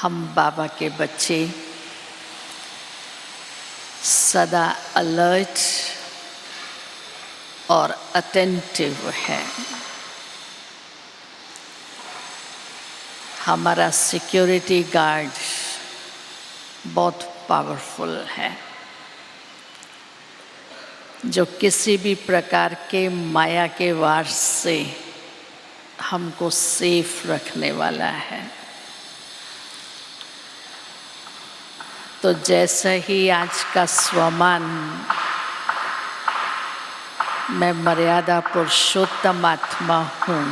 हम बाबा के बच्चे सदा अलर्ट और अटेंटिव हैं। हमारा सिक्योरिटी गार्ड बहुत पावरफुल है, जो किसी भी प्रकार के माया के वार से हमको सेफ रखने वाला है। तो जैसा ही आज का स्वमान मैं मर्यादा पुरुषोत्तम आत्मा हूँ,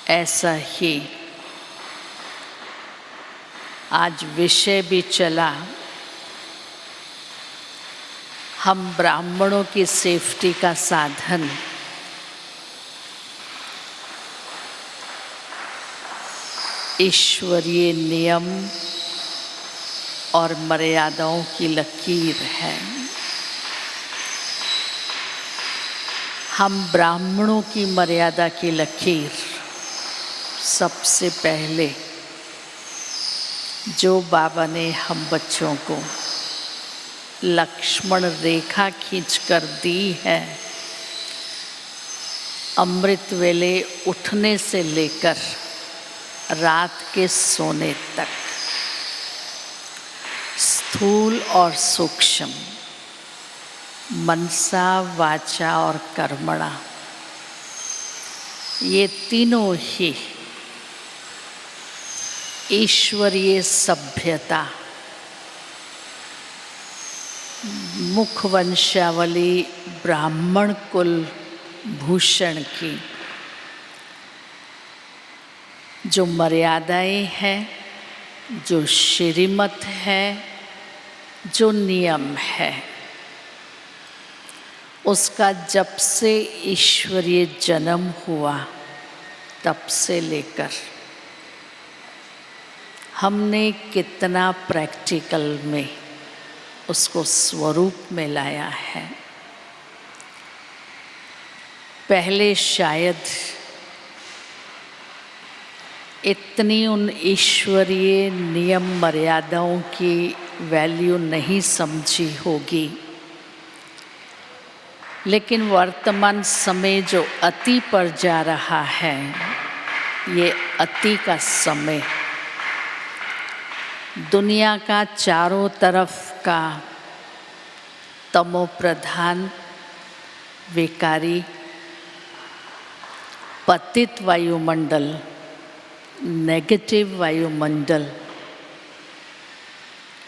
ऐसा ही आज विषय भी चला। हम ब्राह्मणों की सेफ्टी का साधन ईश्वरीय नियम और मर्यादाओं की लकीर है। हम ब्राह्मणों की मर्यादा की लकीर सबसे पहले जो बाबा ने हम बच्चों को लक्ष्मण रेखा खींचकर दी है, अमृत वेले उठने से लेकर रात के सोने तक, स्थूल और सूक्ष्म, मनसा वाचा और कर्मणा, ये तीनों ही ईश्वरीय सभ्यता, मुख वंशावली ब्राह्मण कुल भूषण की जो मर्यादाएं हैं, जो श्रीमत है, जो नियम है, उसका जब से ईश्वरीय जन्म हुआ तब से लेकर हमने कितना प्रैक्टिकल में उसको स्वरूप में लाया है। पहले शायद इतनी उन ईश्वरीय नियम मर्यादाओं की वैल्यू नहीं समझी होगी, लेकिन वर्तमान समय जो अति पर जा रहा है, ये अति का समय दुनिया का चारों तरफ का तमो प्रधान, विकारी, पतित वायुमंडल, नेगेटिव वायुमंडल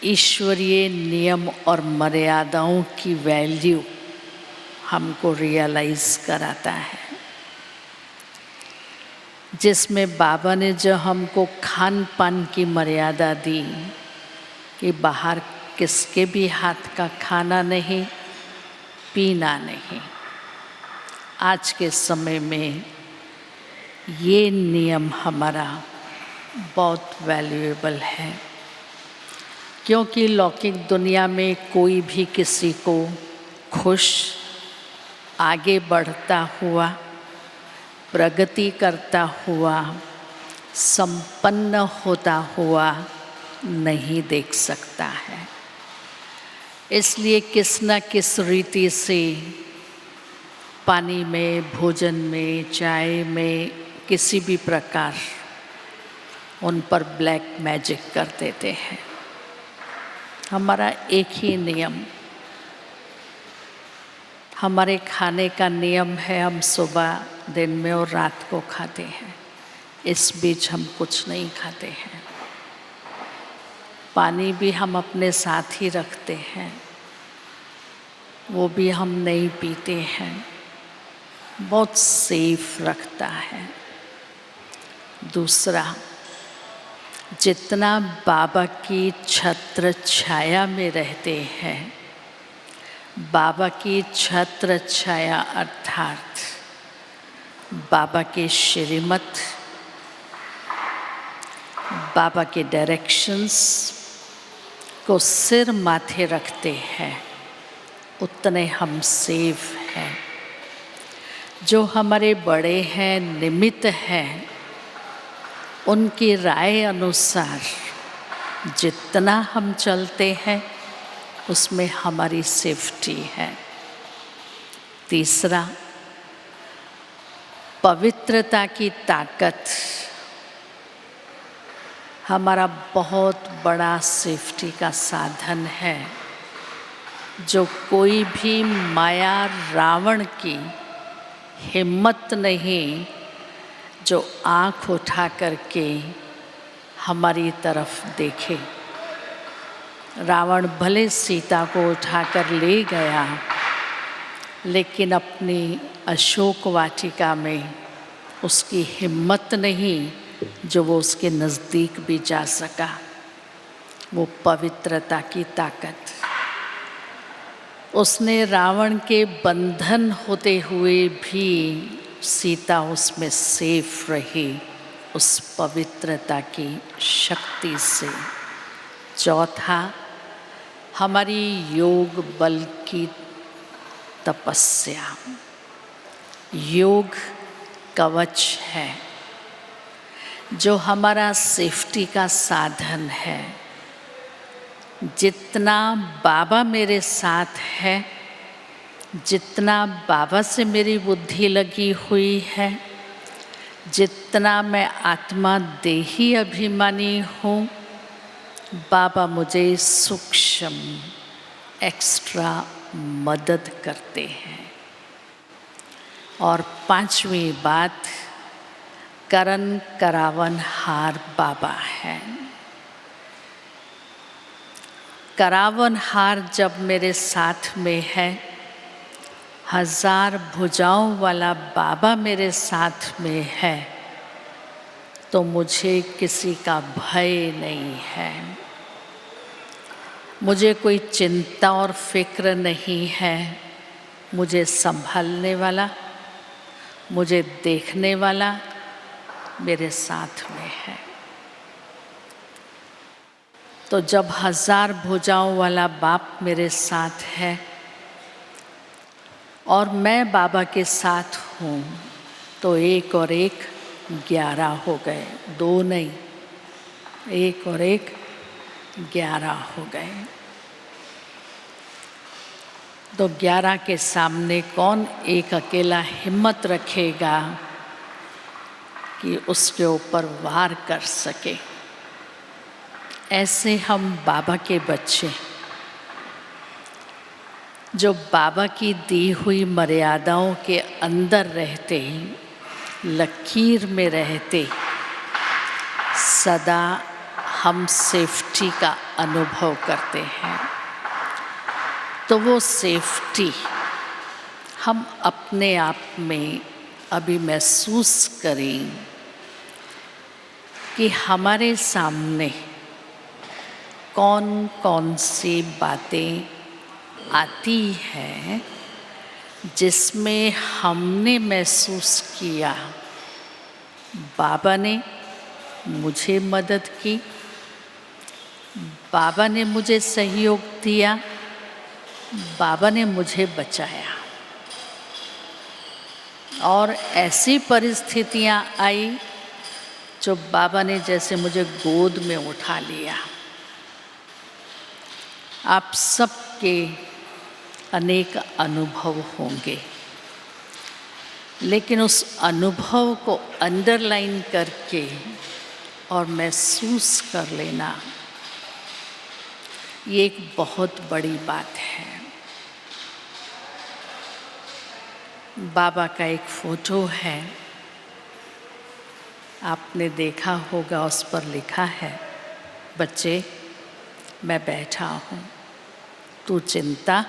ईश्वरीय नियम और मर्यादाओं की वैल्यू हमको रियलाइज कराता है। जिसमें बाबा ने जो हमको खान पान की मर्यादा दी कि बाहर किसके भी हाथ का खाना नहीं, पीना नहीं, आज के समय में ये नियम हमारा बहुत वैल्यूएबल है। क्योंकि लौकिक दुनिया में कोई भी किसी को खुश, आगे बढ़ता हुआ, प्रगति करता हुआ, संपन्न होता हुआ नहीं देख सकता है। इसलिए किस न किस रीति से पानी में, भोजन में, चाय में, किसी भी प्रकार उन पर ब्लैक मैजिक कर देते हैं। हमारा एक ही नियम, हमारे खाने का नियम है, हम सुबह, दिन में और रात को खाते हैं। इस बीच हम कुछ नहीं खाते हैं। पानी भी हम अपने साथ ही रखते हैं, वो भी हम नहीं पीते हैं। बहुत सेफ रखता है। दूसरा, जितना बाबा की छत्र छाया में रहते हैं, बाबा की छत्र छाया अर्थात बाबा के श्रीमत, बाबा के डायरेक्शंस को सिर माथे रखते हैं, उतने हम सेफ हैं। जो हमारे बड़े हैं, निमित्त हैं, उनकी राय अनुसार जितना हम चलते हैं उसमें हमारी सेफ्टी है। तीसरा, पवित्रता की ताकत हमारा बहुत बड़ा सेफ्टी का साधन है, जो कोई भी माया रावण की हिम्मत नहीं जो आँख उठा करके हमारी तरफ देखे। रावण भले सीता को उठाकर ले गया, लेकिन अपनी अशोक वाटिका में उसकी हिम्मत नहीं जो वो उसके नज़दीक भी जा सका। वो पवित्रता की ताकत। उसने रावण के बंधन होते हुए भी सीता उसमें सेफ रही, उस पवित्रता की शक्ति से। चौथा, हमारी योग बल की तपस्या। योग कवच है जो हमारा सेफ्टी का साधन है। जितना बाबा मेरे साथ है, जितना बाबा से मेरी बुद्धि लगी हुई है, जितना मैं आत्मा देही अभिमानी हूँ, बाबा मुझे सूक्ष्म एक्स्ट्रा मदद करते हैं। और पांचवी बात, करन करावन हार बाबा है। करावन हार जब मेरे साथ में है, 1000 भुजाओं वाला बाबा मेरे साथ में है, तो मुझे किसी का भय नहीं है। मुझे कोई चिंता और फिक्र नहीं है। मुझे संभालने वाला, मुझे देखने वाला मेरे साथ में है। तो जब 1000 भुजाओं वाला बाप मेरे साथ है और मैं बाबा के साथ हूँ, तो 1 और 1 11 हो गए। 2 नहीं, 1 और 1 11 हो गए। तो 11 के सामने कौन एक अकेला हिम्मत रखेगा कि उसके ऊपर वार कर सके। ऐसे हम बाबा के बच्चे, जो बाबा की दी हुई मर्यादाओं के अंदर रहते, लकीर में रहते, सदा हम सेफ्टी का अनुभव करते हैं। तो वो सेफ्टी हम अपने आप में अभी महसूस करें कि हमारे सामने कौन कौन सी बातें आती हैं जिसमें हमने महसूस किया बाबा ने मुझे मदद की, बाबा ने मुझे सहयोग दिया, बाबा ने मुझे बचाया। और ऐसी परिस्थितियां आई जो बाबा ने जैसे मुझे गोद में उठा लिया। आप सबके अनेक अनुभव होंगे, लेकिन उस अनुभव को अंडरलाइन करके और महसूस कर लेना, ये एक बहुत बड़ी बात है। बाबा का एक फोटो है, आपने देखा होगा, उस पर लिखा है, बच्चे मैं बैठा हूँ, तू चिंता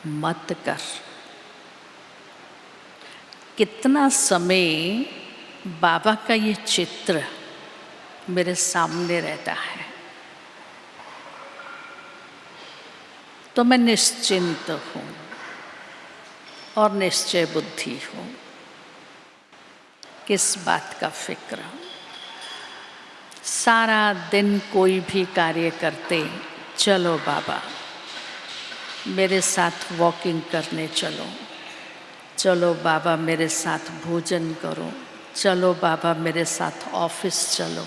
मत कर। कितना समय बाबा का ये चित्र मेरे सामने रहता है, तो मैं निश्चिंत हूँ और निश्चय बुद्धि हूँ। किस बात का फिक्र। सारा दिन कोई भी कार्य करते, चलो बाबा मेरे साथ वॉकिंग करने चलो, चलो बाबा मेरे साथ भोजन करो, चलो बाबा मेरे साथ ऑफिस चलो,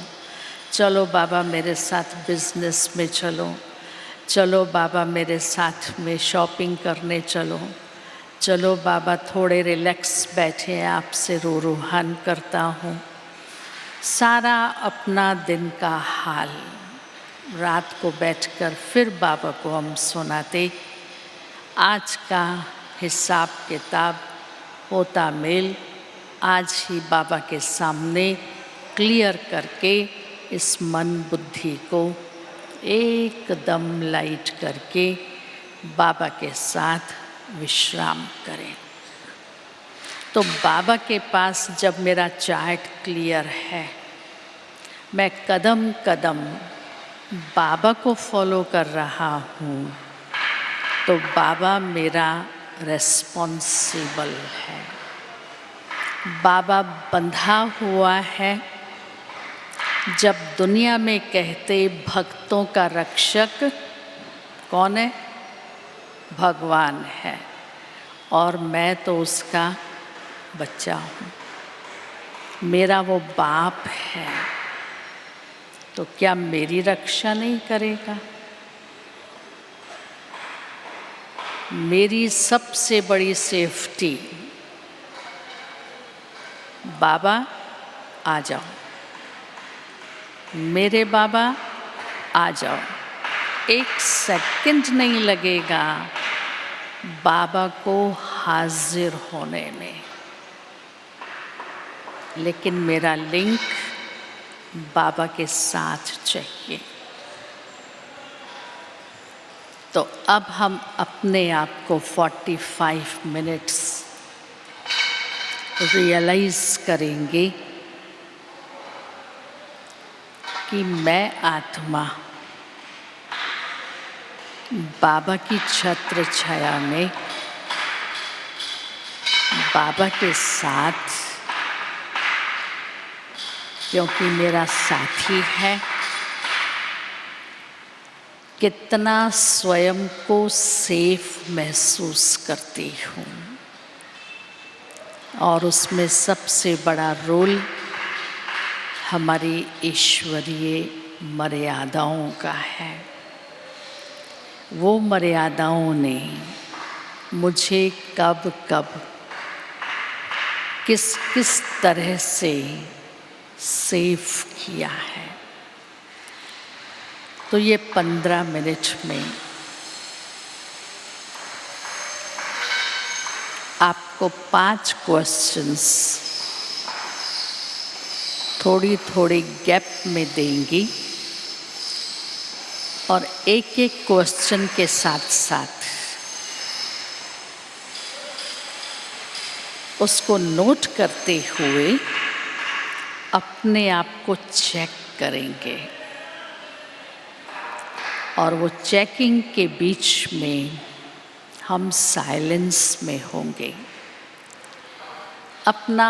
चलो बाबा मेरे साथ बिजनेस में चलो, चलो बाबा मेरे साथ में शॉपिंग करने चलो, चलो बाबा थोड़े रिलैक्स बैठे आपसे रूहान करता हूँ। सारा अपना दिन का हाल रात को बैठकर फिर बाबा को हम सुनाते। आज का हिसाब किताब होता मेल आज ही बाबा के सामने क्लियर करके इस मन बुद्धि को एकदम लाइट करके बाबा के साथ विश्राम करें। तो बाबा के पास जब मेरा चार्ट क्लियर है, मैं कदम कदम बाबा को फॉलो कर रहा हूँ, तो बाबा मेरा रेस्पॉन्सिबल है। बाबा बंधा हुआ है। जब दुनिया में कहते भक्तों का रक्षक कौन है? भगवान है, और मैं तो उसका बच्चा हूँ, मेरा वो बाप है, तो क्या मेरी रक्षा नहीं करेगा? मेरी सबसे बड़ी सेफ्टी, बाबा आ जाओ, मेरे बाबा आ जाओ। एक सेकंड नहीं लगेगा बाबा को हाजिर होने में, लेकिन मेरा लिंक बाबा के साथ चाहिए। तो अब हम अपने आप को 45 मिनट्स रियलाइज करेंगे कि मैं आत्मा बाबा की छत्र छाया में बाबा के साथ, क्योंकि मेरा साथी है, कितना स्वयं को सेफ महसूस करती हूँ। और उसमें सबसे बड़ा रोल हमारी ईश्वरीय मर्यादाओं का है। वो मर्यादाओं ने मुझे कब कब किस किस तरह से सेफ किया है। तो ये 15 मिनट में आपको 5 क्वेश्चंस थोड़ी थोड़ी गैप में देंगी, और एक एक क्वेश्चन के साथ साथ उसको नोट करते हुए अपने आप को चेक करेंगे। और वो चेकिंग के बीच में हम साइलेंस में होंगे, अपना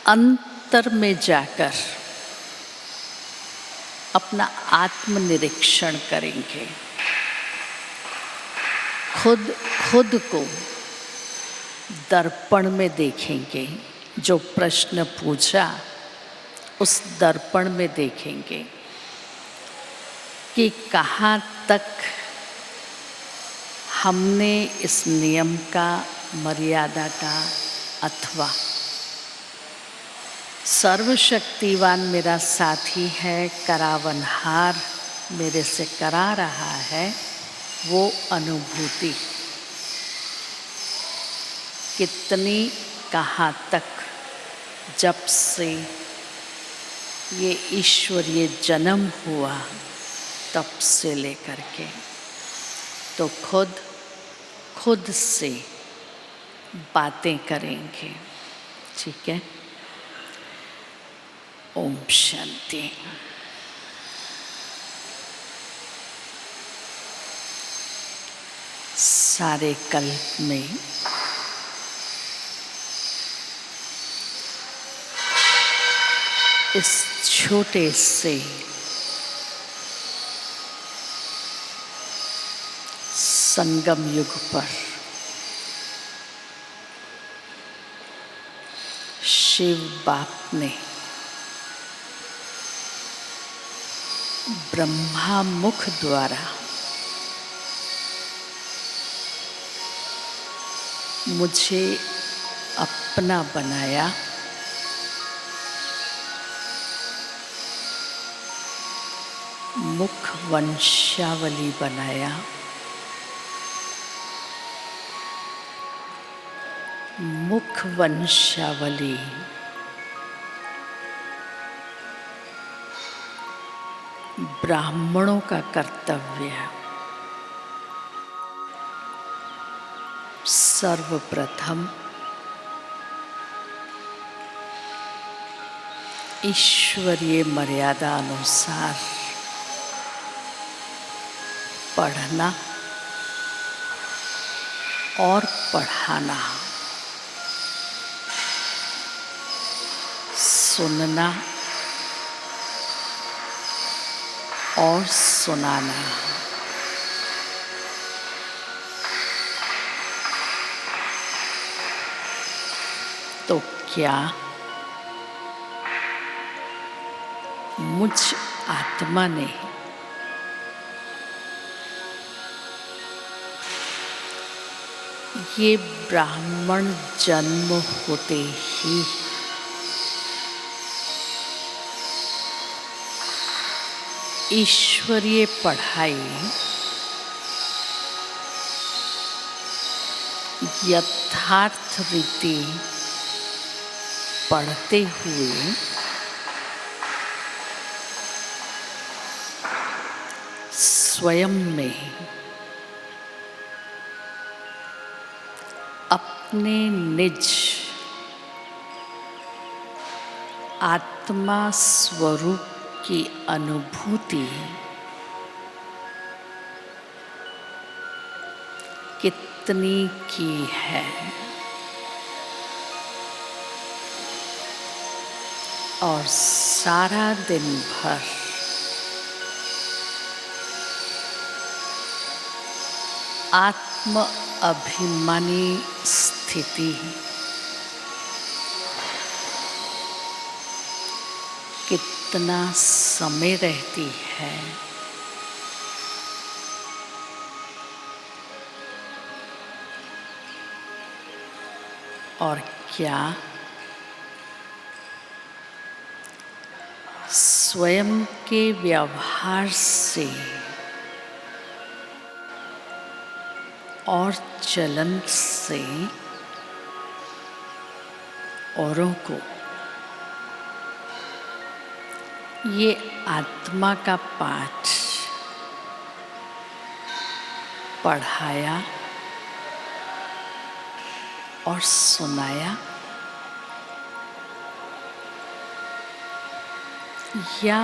अंतर में जाकर अपना आत्मनिरीक्षण करेंगे। खुद को दर्पण में देखेंगे। जो प्रश्न पूछा उस दर्पण में देखेंगे कि कहाँ तक हमने इस नियम का, मर्यादा का, अथवा सर्वशक्तिवान मेरा साथी है, करावनहार मेरे से करा रहा है, वो अनुभूति कितनी कहाँ तक जब से ये ईश्वरीय जन्म हुआ तब से लेकर के, तो खुद से बातें करेंगे। ठीक है? ओम शांति। सारे कल्प में इस छोटे से संगम युग पर शिव बाप ने ब्रह्मा मुख द्वारा मुझे अपना बनाया, मुख वंशावली बनाया, मुख वंशावली ब्राह्मणों का कर्तव्य है। सर्वप्रथम ईश्वरीय मर्यादा अनुसार पढ़ना और पढ़ाना, सुनना और सुनाना, तो क्या मुझ आत्मा ने ये ब्राह्मण जन्म होते ही ईश्वरीय पढ़ाई यथार्थ रीति पढ़ते हुए स्वयं में अपने निज आत्मा स्वरूप की अनुभूति कितनी की है और सारा दिन भर आत्म अभिमानी स्थिति कितना समय रहती है, और क्या स्वयं के व्यवहार से और चलन से औरों को ये आत्मा का पाठ पढ़ाया और सुनाया, या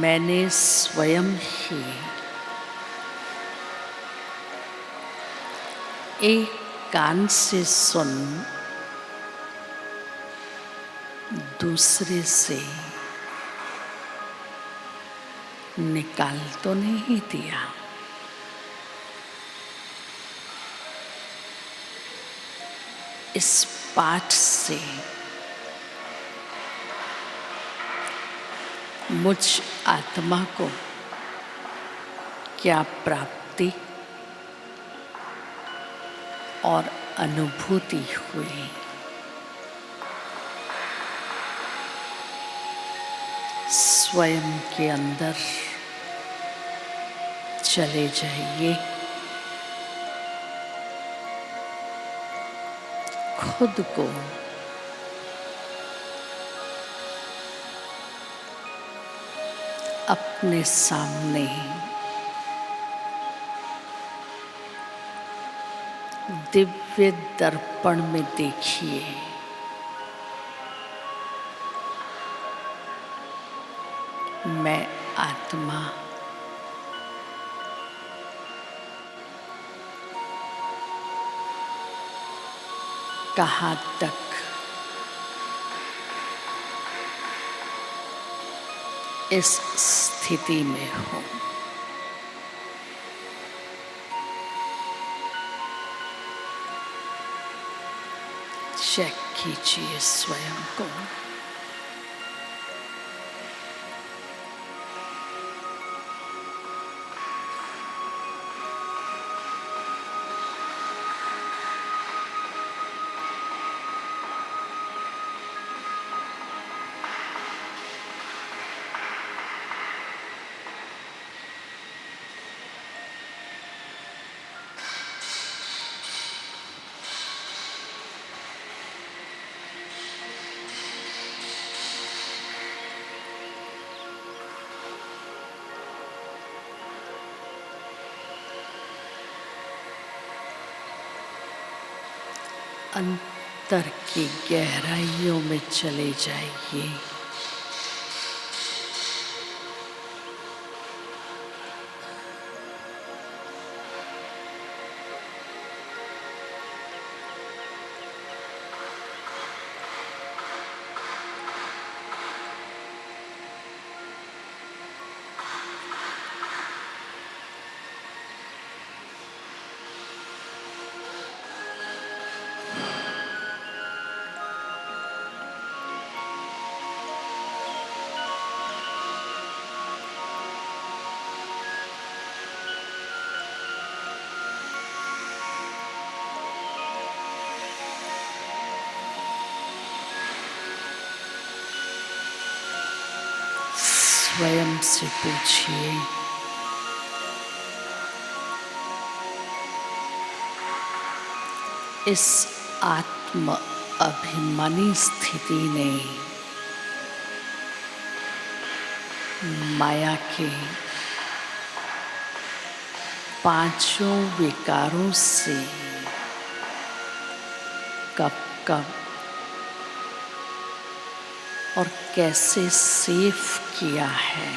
मैंने स्वयं ही एक कान से सुन दूसरे से निकाल तो नहीं दिया। इस पाठ से मुझ आत्मा को क्या प्राप्ति और अनुभूति हुई, स्वयं के अंदर चले जाइए, खुद को अपने सामने दिव्य दर्पण में देखिए। मैं आत्मा कहाँ तक इस स्थिति में हूँ। चेक कीजिए स्वयं को। अंतर की गहराइयों में चले जाइए। स्वयं से पूछिए, इस आत्म अभिमानी स्थिति ने माया के पांचों विकारों से कब कब और कैसे सेफ किया है।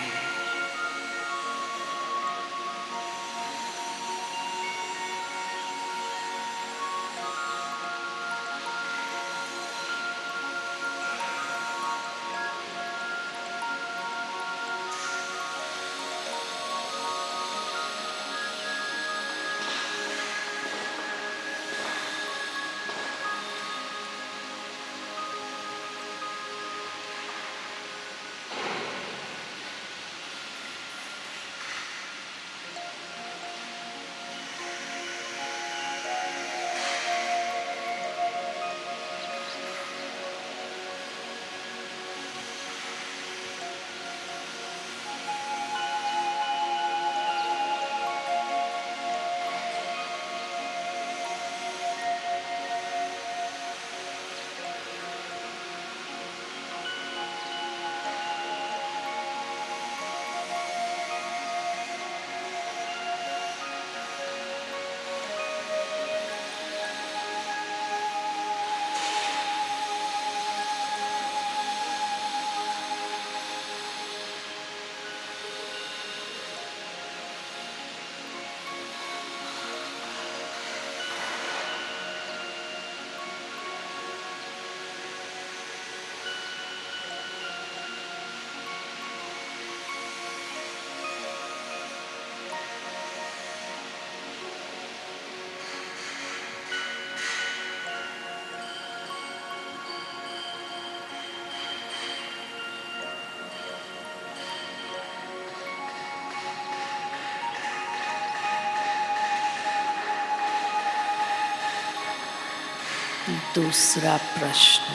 दूसरा प्रश्न,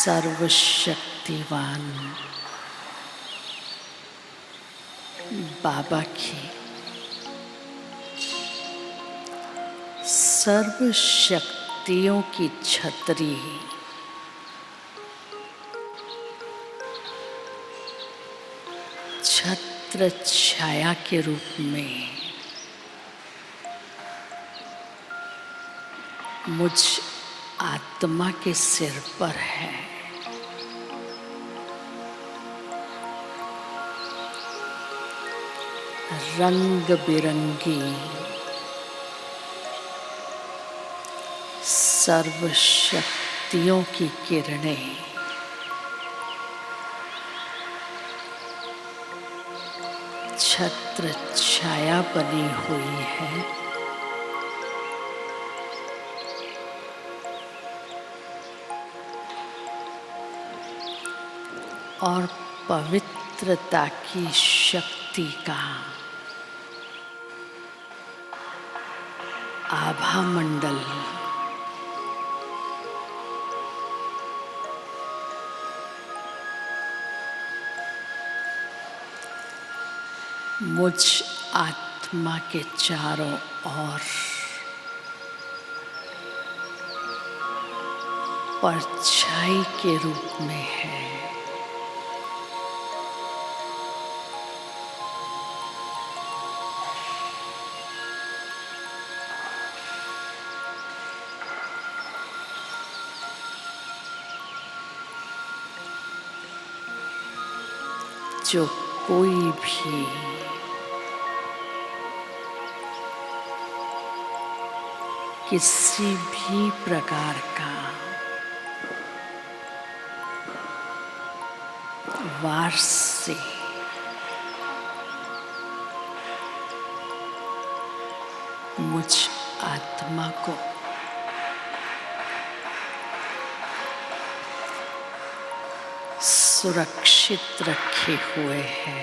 सर्वशक्तिवान बाबा की सर्व शक्तियों की छतरी छत्र छाया के रूप में मुझ आत्मा के सिर पर है। रंग बिरंगी सर्व शक्तियों की किरणें छत्र छाया बनी हुई है। और पवित्रता की शक्ति का आभा मंडल मुझ आत्मा के चारों ओर परछाई के रूप में है। जो कोई भी किसी भी प्रकार का वार से मुझ आत्मा को सुरक्षित रखे हुए है,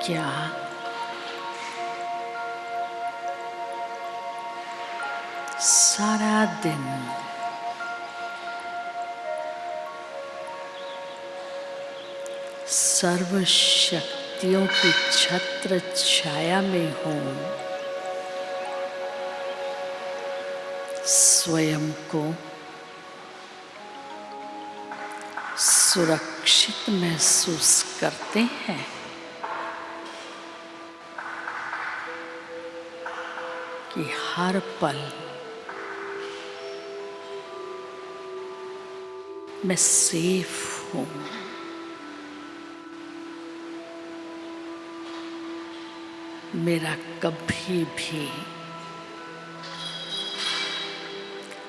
क्या सारा दिन सर्व शक्तियों की छत्र छाया में हूँ, स्वयं को सुरक्षित महसूस करते हैं? कि हर पल मैं सेफ हूँ, मेरा कभी भी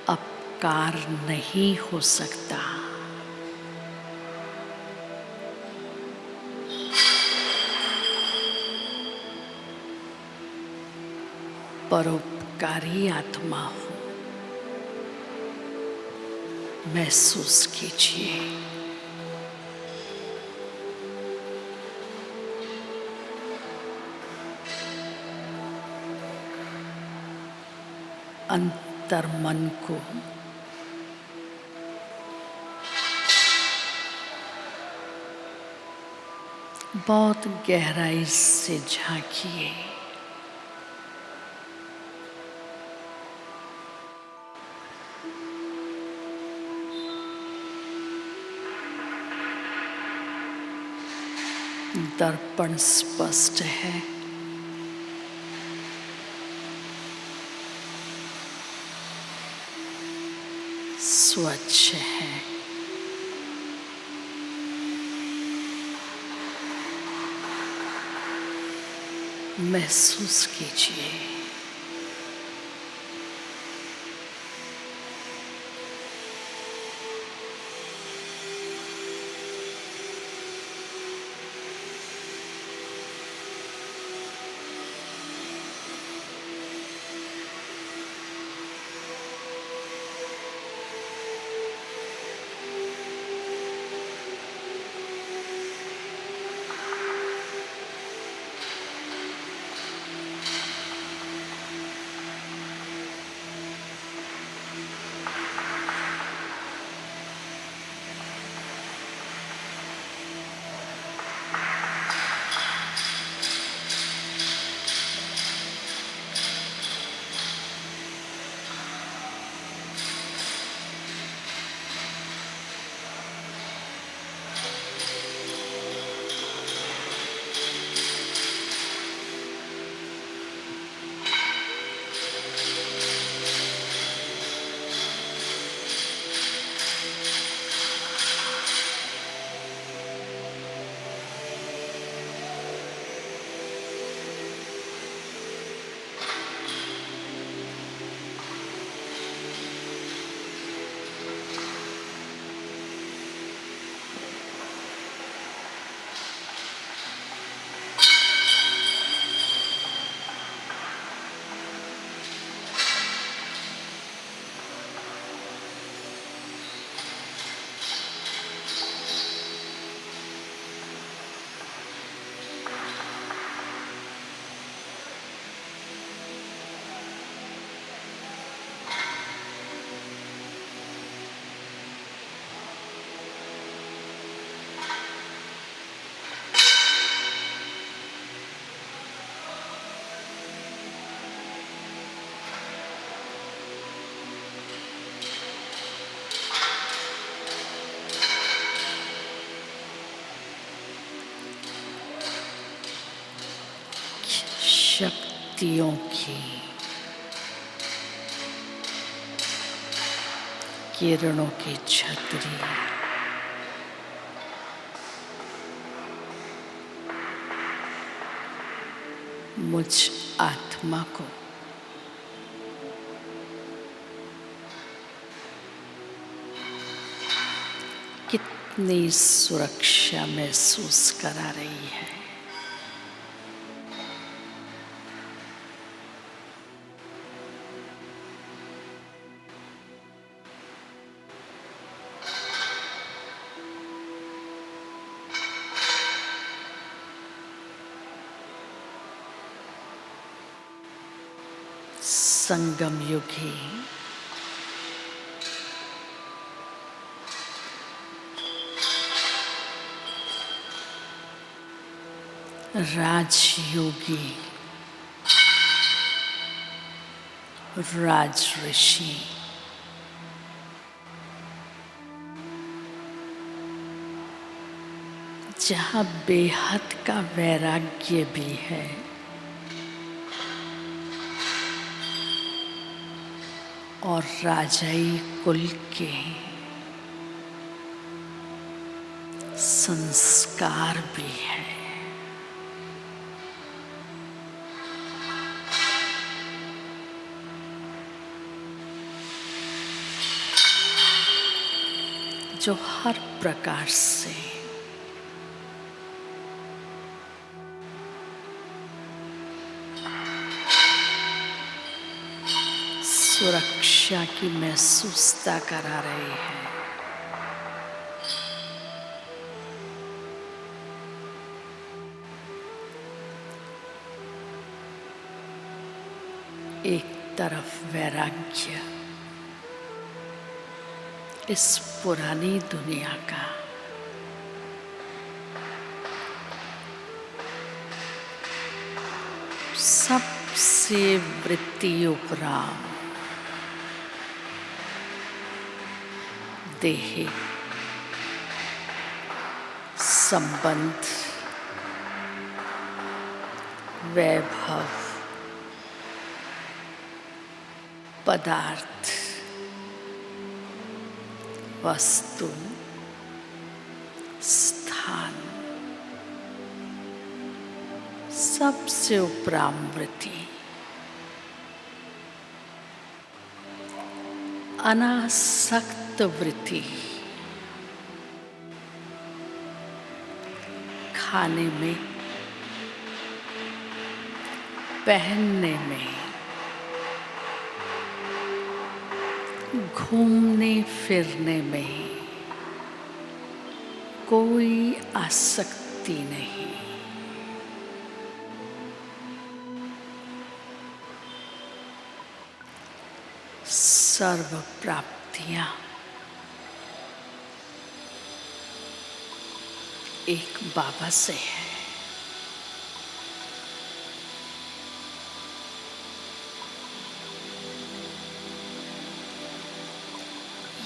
अपकार नहीं हो सकता। परोपकारी आत्मा हूँ, महसूस कीजिए। अंतर्मन को बहुत गहराई से झांकिए। दर्पण स्पष्ट है, स्वच्छ है, महसूस कीजिए। वृत्तियों की किरणों की छतरी मुझ आत्मा को कितनी सुरक्षा महसूस करा रही है। संगम युगी राजयोगी राजऋषि जहाँ बेहद का वैराग्य भी है और राजाई कुल के संस्कार भी है। जो हर प्रकार से सुरक्षा की महसूसता करा रहे हैं। एक तरफ वैराग्य इस पुरानी दुनिया का, सबसे वृत्ति उपराम देह संबंध वैभव पदार्थ वस्तु स्थान सबसे उपराम वृत्ति अनासक्त वृत्ति खाने में पहनने में घूमने फिरने में कोई आसक्ति नहीं। सर्व प्राप्तियां एक बाबा से है।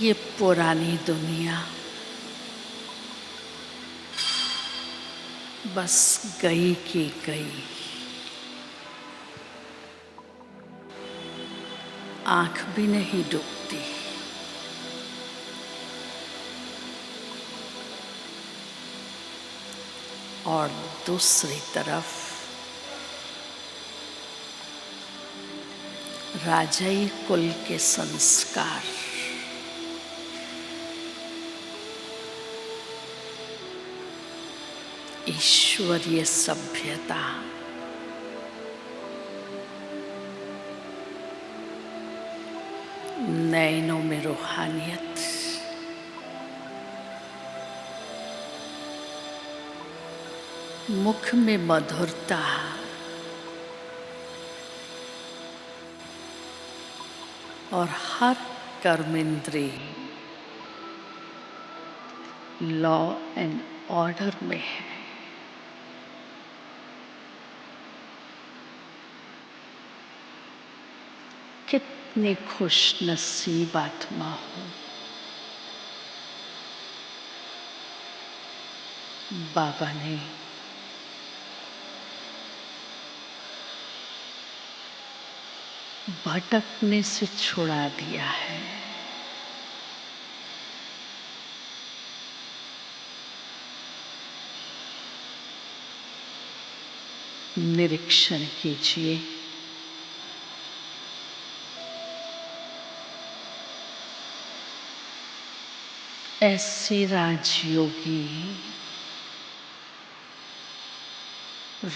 ये पुरानी दुनिया बस गई की गई, आंख भी नहीं डूबती। और दूसरी तरफ राजाई कुल के संस्कार ईश्वरीय सभ्यता नैनों में रूहानियत मुख में मधुरता और हर कर्मेंद्री लॉ एंड ऑर्डर में है। कितनी खुश नसीब आत्मा हो, बाबा ने भटकने से छुड़ा दिया है। निरीक्षण कीजिए। ऐसे राजयोगी,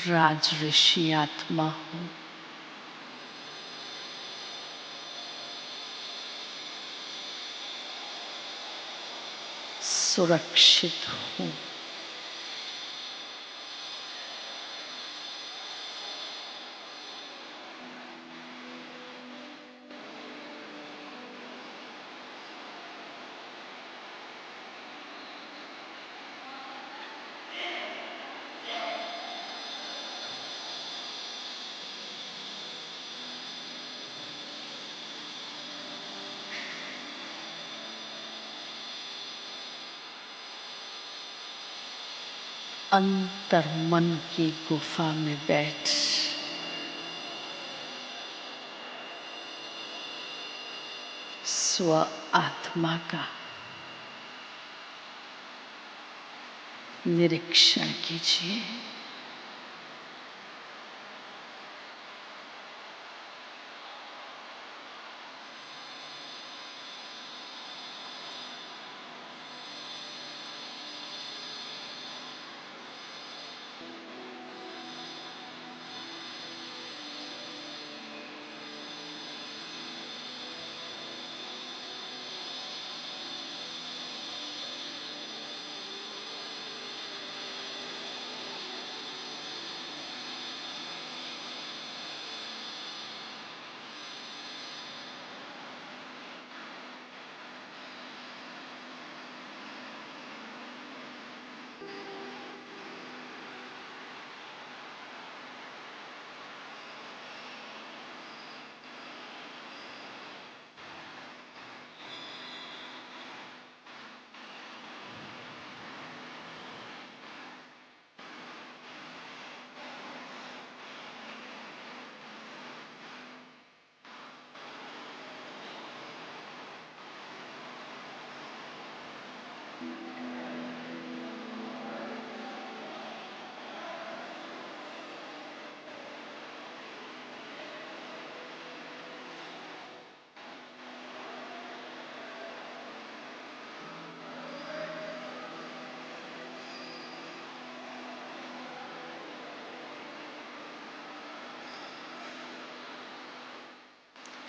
राजऋषि आत्मा हो, सुरक्षित हो। अंतर्मन की गुफा में बैठ स्व आत्मा का निरीक्षण कीजिए।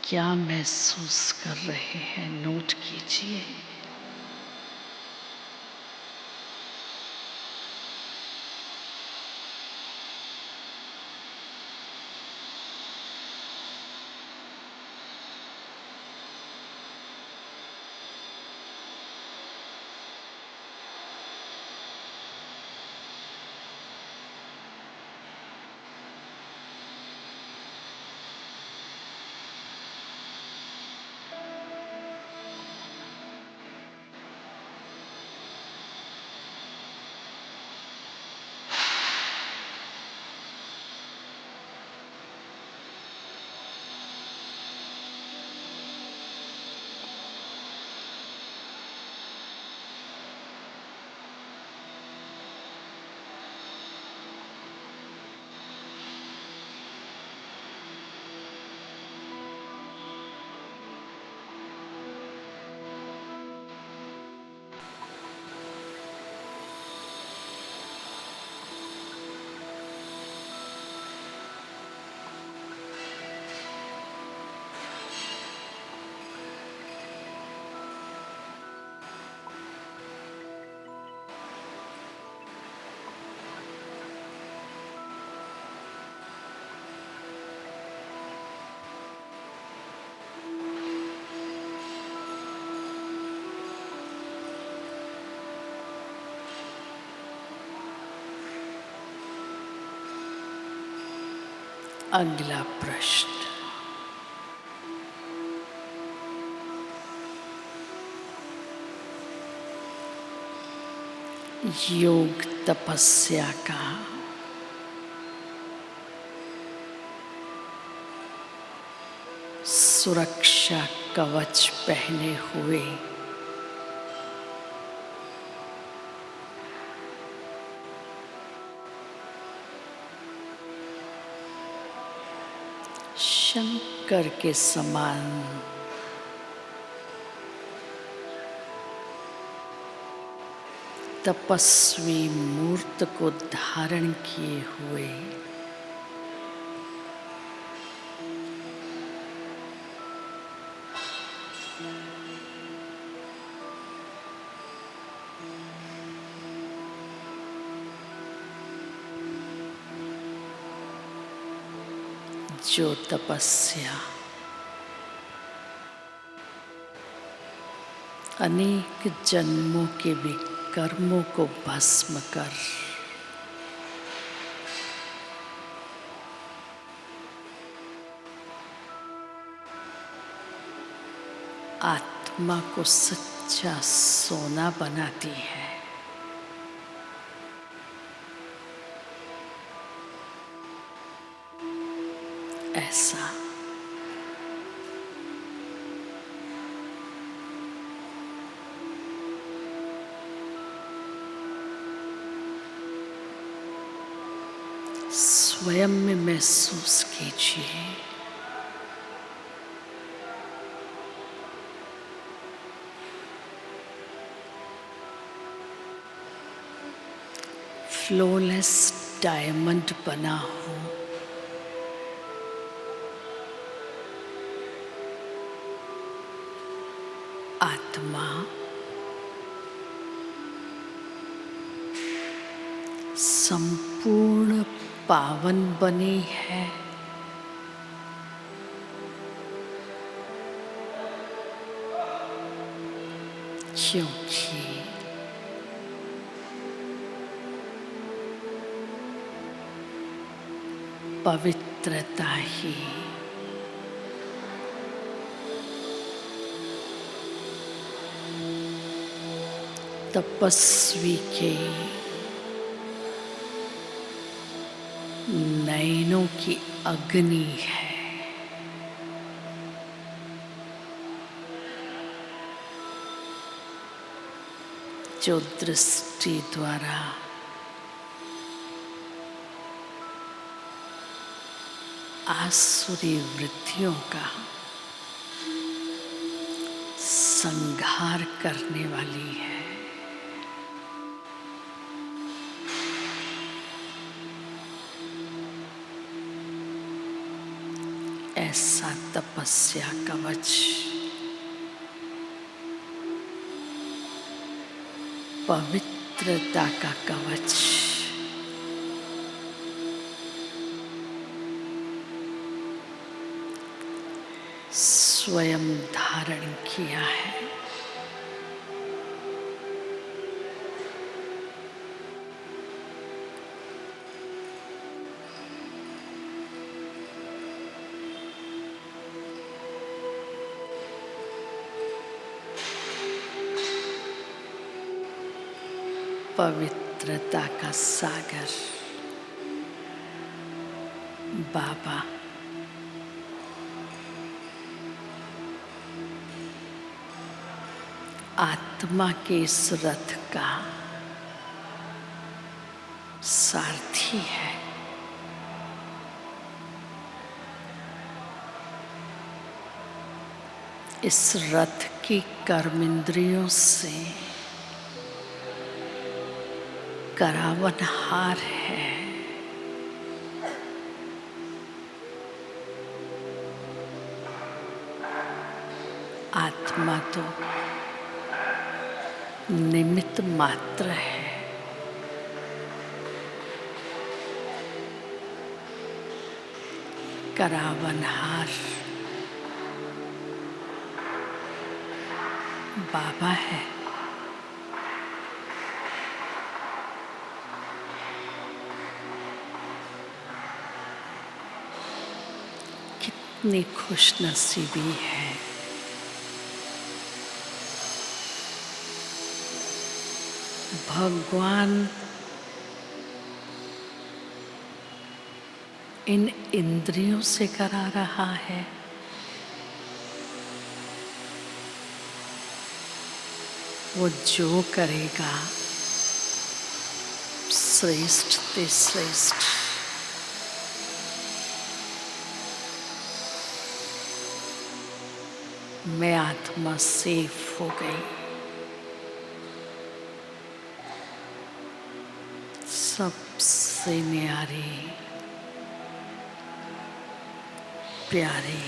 क्या महसूस कर रहे हैं, नोट कीजिए। अगला प्रश्न, योग तपस्या का सुरक्षा कवच पहने हुए शंकर के समान तपस्वी मूर्त को धारण किए हुए जो तपस्या अनेक जन्मों के भी कर्मों को भस्म कर आत्मा को सच्चा सोना बनाती है, ऐसा स्वयं में महसूस कीजिए। फ्लॉलेस डायमंड बना हो, आत्मा संपूर्ण पावन बनी है, क्योंकि पवित्रता ही तपस्वी के नयनों की अग्नि है। जो दृष्टि द्वारा आसुरी वृत्तियों का संहार करने वाली है। ऐसा तपस्या कवच पवित्रता का कवच स्वयं धारण किया है। पवित्रता का सागर बाबा आत्मा के इस रथ का सारथी है। इस रथ की कर्मेंद्रियों से करावनहार है। आत्मा तो निमित्त मात्र है। करावनहार बाबा है। कितनी खुशनसीबी है। भगवान इन इंद्रियों से करा रहा है वो जो करेगा श्रेष्ठ ते श्रेष्ठ। मैं आत्मा सेफ हो गई। सबसे न्यारी, प्यारी,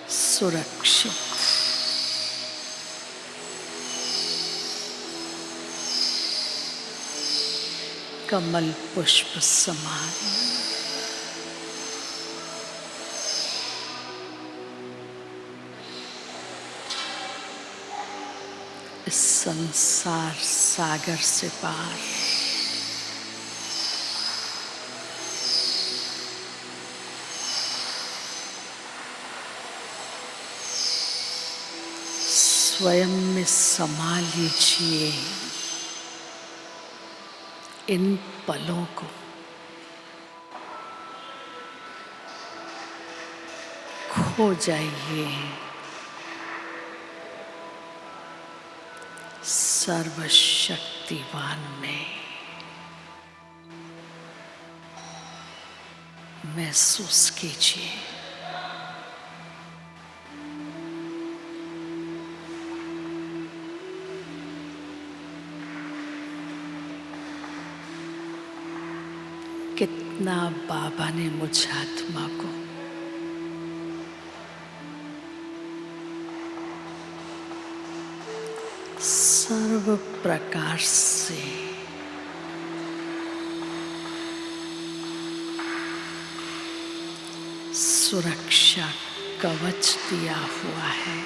सुरक्षित, कमल पुष्प समान, इस संसार सागर से पार, स्वयं में समा लीजिए इन पलों को। खो जाइए सर्वशक्तिवान में। महसूस कीजिए कितना बाबा ने मुझ आत्मा को सर्व प्रकार से सुरक्षा कवच दिया हुआ है।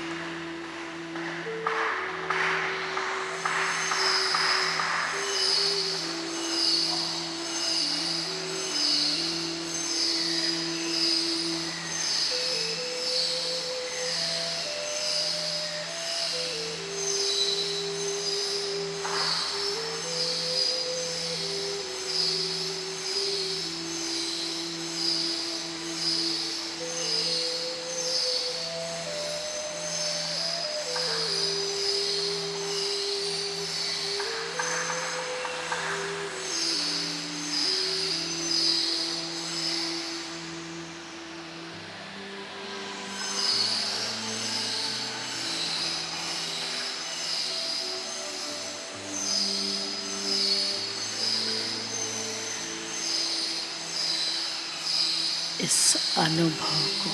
इस अनुभव को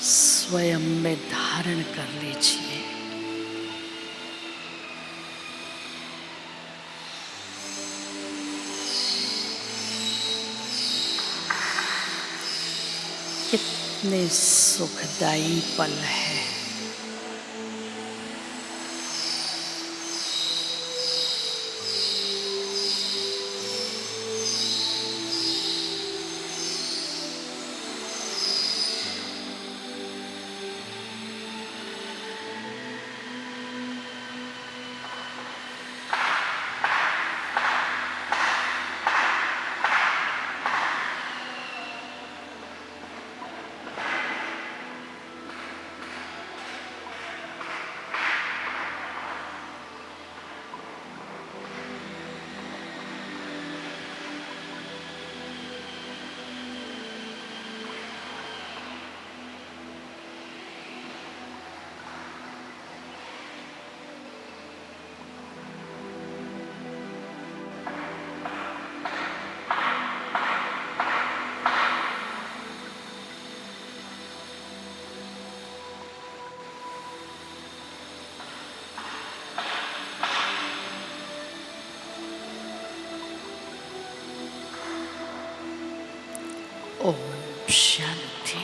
स्वयं में धारण कर लीजिए। कितने सुखदायी पल है। ओम शांति।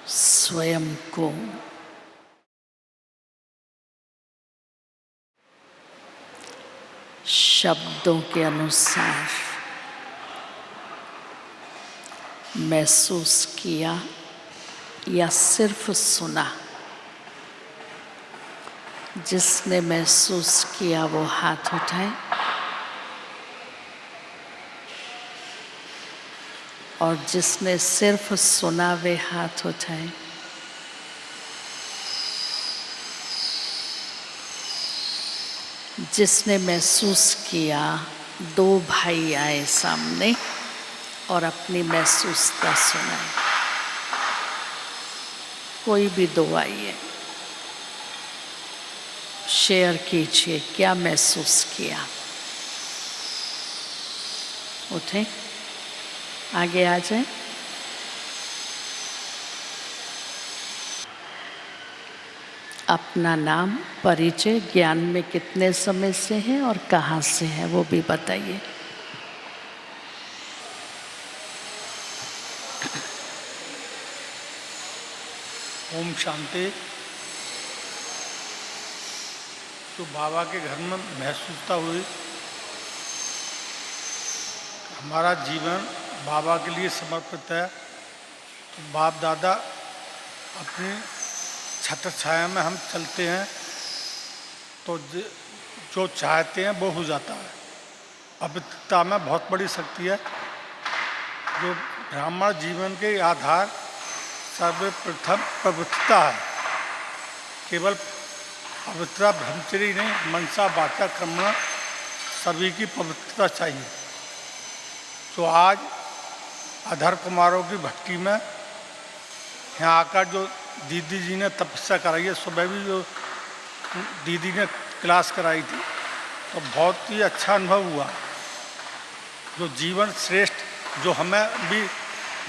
स्वयं को शब्दों के अनुसार महसूस किया या सिर्फ सुना। जिसने महसूस किया वो हाथ उठाए और जिसने सिर्फ सुना वे हाथ उठाए। जिसने महसूस किया, दो भाई आए सामने और अपनी महसूसता सुनाई। कोई भी दो आइए, शेयर कीजिए क्या महसूस किया। उठे, आगे आ जाए। अपना नाम, परिचय, ज्ञान में कितने समय से हैं और कहाँ से हैं वो भी बताइए। ओम शांति। तो बाबा के घर में महसूसता हुई हमारा जीवन बाबा के लिए समर्पित है। तो बाप दादा अपनी छत्र छाया में हम चलते हैं तो जो चाहते हैं वो हो जाता है। पवित्रता में बहुत बड़ी शक्ति है। जो ब्राह्मण जीवन के आधार सर्वप्रथम पवित्रता है। केवल पवित्रता ब्रह्मचर्य नहीं, मनसा वाचा कर्मणा सभी की पवित्रता चाहिए। तो आज अधर कुमारों की भट्टी में यहाँ आकर जो दीदी जी ने तपस्या कराई है, सुबह भी जो दीदी ने क्लास कराई थी, तो बहुत ही अच्छा अनुभव हुआ। जो जीवन श्रेष्ठ, जो हमें भी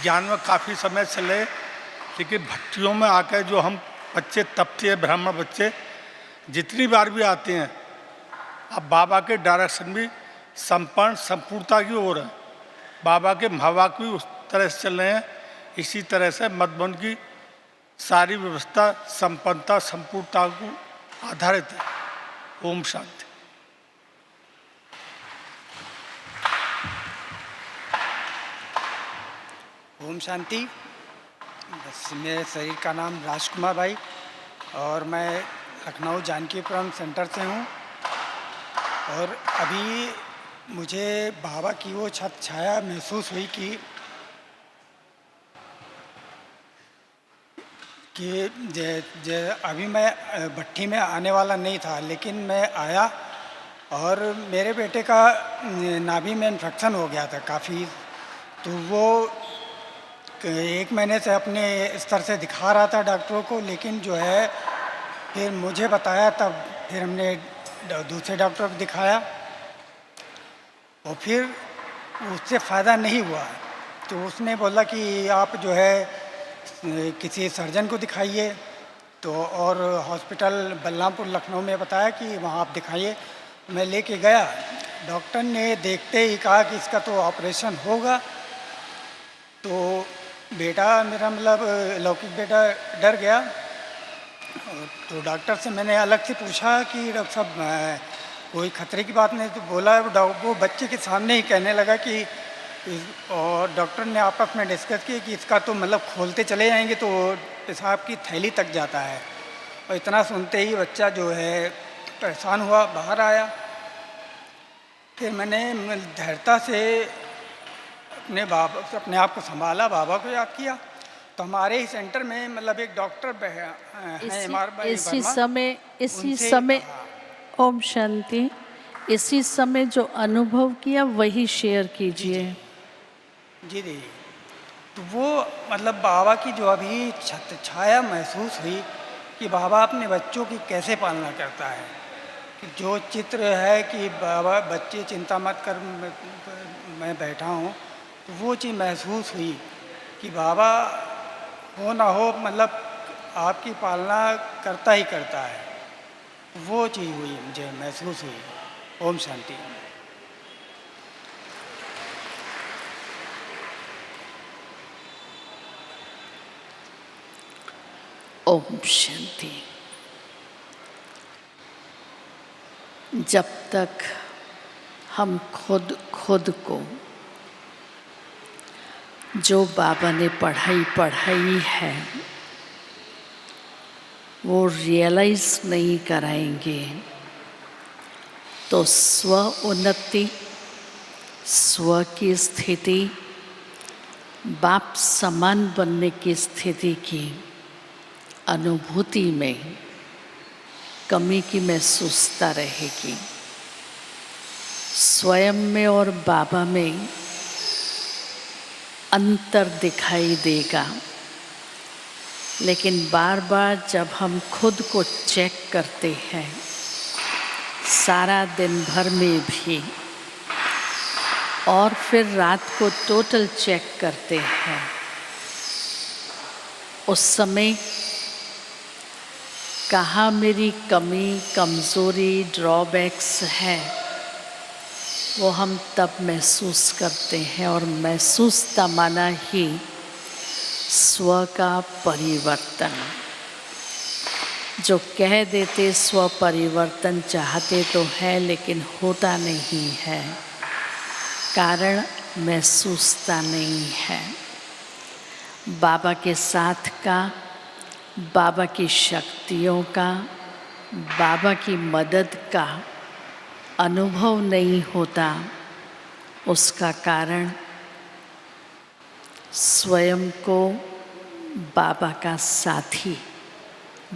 ज्ञान में काफ़ी समय चले, लेकिन भट्टियों में आकर जो हम बच्चे तपते हैं, ब्राह्मण बच्चे जितनी बार भी आते हैं, अब बाबा के डायरेक्शन भी संपन्न संपूर्णता की ओर है। बाबा के महावाक्य भी उस तरह से चल रहे हैं। इसी तरह से मधुबन की सारी व्यवस्था संपन्नता संपूर्णता को आधारित है। ओम शांति। ओम शांति। बस मेरे शरीर का नाम राजकुमार भाई और मैं लखनऊ जानकीपुरम सेंटर से हूँ। और अभी मुझे बाबा की वो छत छाया महसूस हुई कि अभी मैं भट्टी में आने वाला नहीं था, लेकिन मैं आया और मेरे बेटे का नाभि में इन्फेक्शन हो गया था काफ़ी। तो वो 1 महीने से अपने स्तर से दिखा रहा था डॉक्टरों को, लेकिन जो है फिर मुझे बताया, तब फिर हमने दूसरे डॉक्टर को दिखाया और फिर उससे फ़ायदा नहीं हुआ। तो उसने बोला कि आप जो है किसी सर्जन को दिखाइए। तो और हॉस्पिटल बलरामपुर लखनऊ में बताया कि वहाँ आप दिखाइए। मैं लेके गया, डॉक्टर ने देखते ही कहा कि इसका तो ऑपरेशन होगा। तो बेटा मेरा, मतलब लौकिक बेटा, डर गया। तो डॉक्टर से मैंने अलग से पूछा कि डॉक्टर साहब कोई खतरे की बात नहीं? तो बोला, वो बच्चे के सामने ही कहने लगा कि और डॉक्टर ने आपस में डिस्कस किया कि इसका तो मतलब खोलते चले जाएंगे तो पेशाब की थैली तक जाता है। और इतना सुनते ही बच्चा जो है परेशान हुआ, बाहर आया। फिर मैंने धैर्यता से अपने आप को संभाला, बाबा को याद किया। तो हमारे ही सेंटर में मतलब एक डॉक्टर हैं इसी समय ओम शांति। इसी समय जो अनुभव किया वही शेयर कीजिए। जी जी। तो वो मतलब बाबा की जो अभी छत छाया महसूस हुई कि बाबा अपने बच्चों की कैसे पालना करता है। कि जो चित्र है कि बाबा बच्चे चिंता मत कर, मैं बैठा हूँ, तो वो चीज़ महसूस हुई कि बाबा हो ना हो मतलब आपकी पालना करता ही करता है। वो चीज़ हुई, मुझे महसूस हुई। ओम शांति। ओम शांति। जब तक हम खुद खुद को जो बाबा ने पढ़ाई है वो रियलाइज़ नहीं कराएंगे तो स्व उन्नति, स्व की स्थिति, बाप समान बनने की स्थिति की अनुभूति में कमी की महसूसता रहेगी। स्वयं में और बाबा में अंतर दिखाई देगा, लेकिन बार बार जब हम खुद को चेक करते हैं सारा दिन भर में भी और फिर रात को टोटल चेक करते हैं, उस समय कहाँ मेरी कमी, कमज़ोरी, ड्रॉबैक्स है वो हम तब महसूस करते हैं। और महसूसता माना ही स्व का परिवर्तन। जो कह देते स्व परिवर्तन चाहते तो है लेकिन होता नहीं है, कारण महसूसता नहीं है। बाबा के साथ का, बाबा की शक्तियों का, बाबा की मदद का अनुभव नहीं होता। उसका कारण स्वयं को बाबा का साथी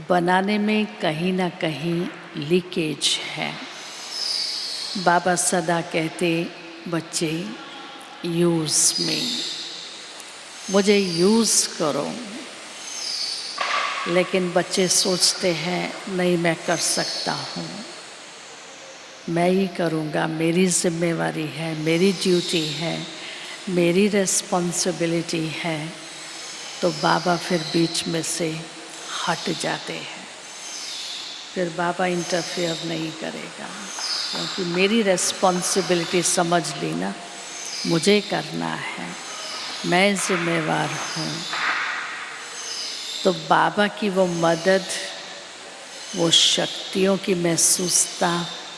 बनाने में कहीं ना कहीं लीकेज है। बाबा सदा कहते बच्चे यूज़ में, मुझे यूज़ करो, लेकिन बच्चे सोचते हैं नहीं मैं कर सकता हूँ, मैं ही करूँगा, मेरी जिम्मेवारी है, मेरी ड्यूटी है, मेरी रिस्पॉन्सिबिलिटी है। तो बाबा फिर बीच में से हट जाते हैं, फिर बाबा इंटरफेयर नहीं करेगा, क्योंकि मेरी रिस्पॉन्सिबिलिटी समझ ली ना, मुझे करना है, मैं जिम्मेवार हूँ। तो बाबा की वो मदद, वो शक्तियों की महसूसता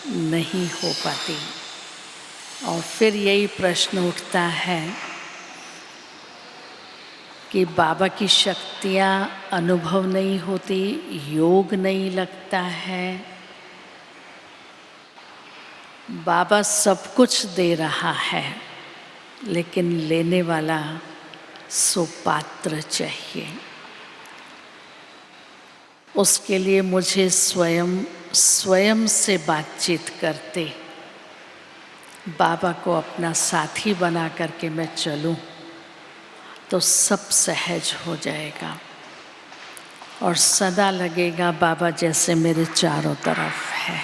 नहीं हो पाती। और फिर यही प्रश्न उठता है कि बाबा की शक्तियाँ अनुभव नहीं होती, योग नहीं लगता है। बाबा सब कुछ दे रहा है, लेकिन लेने वाला सुपात्र चाहिए। उसके लिए मुझे स्वयं से बातचीत करते बाबा को अपना साथी बना करके मैं चलूं तो सब सहज हो जाएगा और सदा लगेगा बाबा जैसे मेरे चारों तरफ है।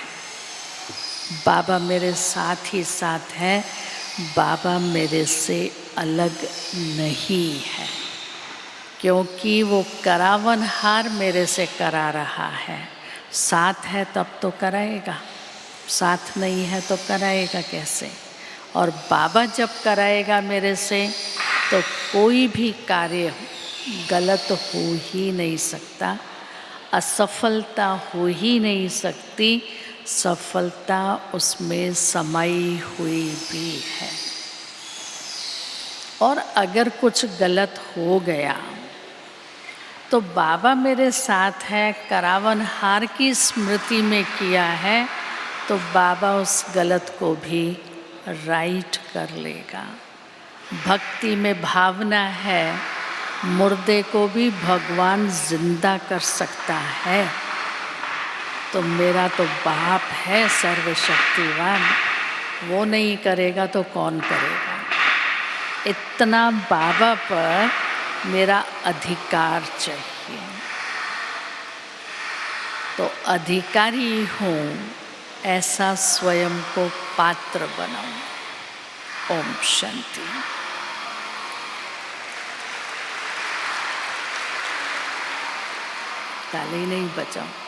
बाबा मेरे साथ ही साथ है, बाबा मेरे से अलग नहीं है, क्योंकि वो करावनहार मेरे से करा रहा है। साथ है तब तो कराएगा, साथ नहीं है तो कराएगा कैसे। और बाबा जब कराएगा मेरे से तो कोई भी कार्य गलत हो ही नहीं सकता, असफलता हो ही नहीं सकती, सफलता उसमें समाई हुई भी है। और अगर कुछ गलत हो गया तो बाबा मेरे साथ है, करावनहार की स्मृति में किया है, तो बाबा उस गलत को भी राइट कर लेगा। भक्ति में भावना है, मुर्दे को भी भगवान जिंदा कर सकता है। तो मेरा तो बाप है सर्वशक्तिवान, वो नहीं करेगा तो कौन करेगा। इतना बाबा पर मेरा अधिकार चाहिए, तो अधिकारी हूँ ऐसा स्वयं को पात्र बनाऊं। ओम शांति। ताली नहीं बजाऊं।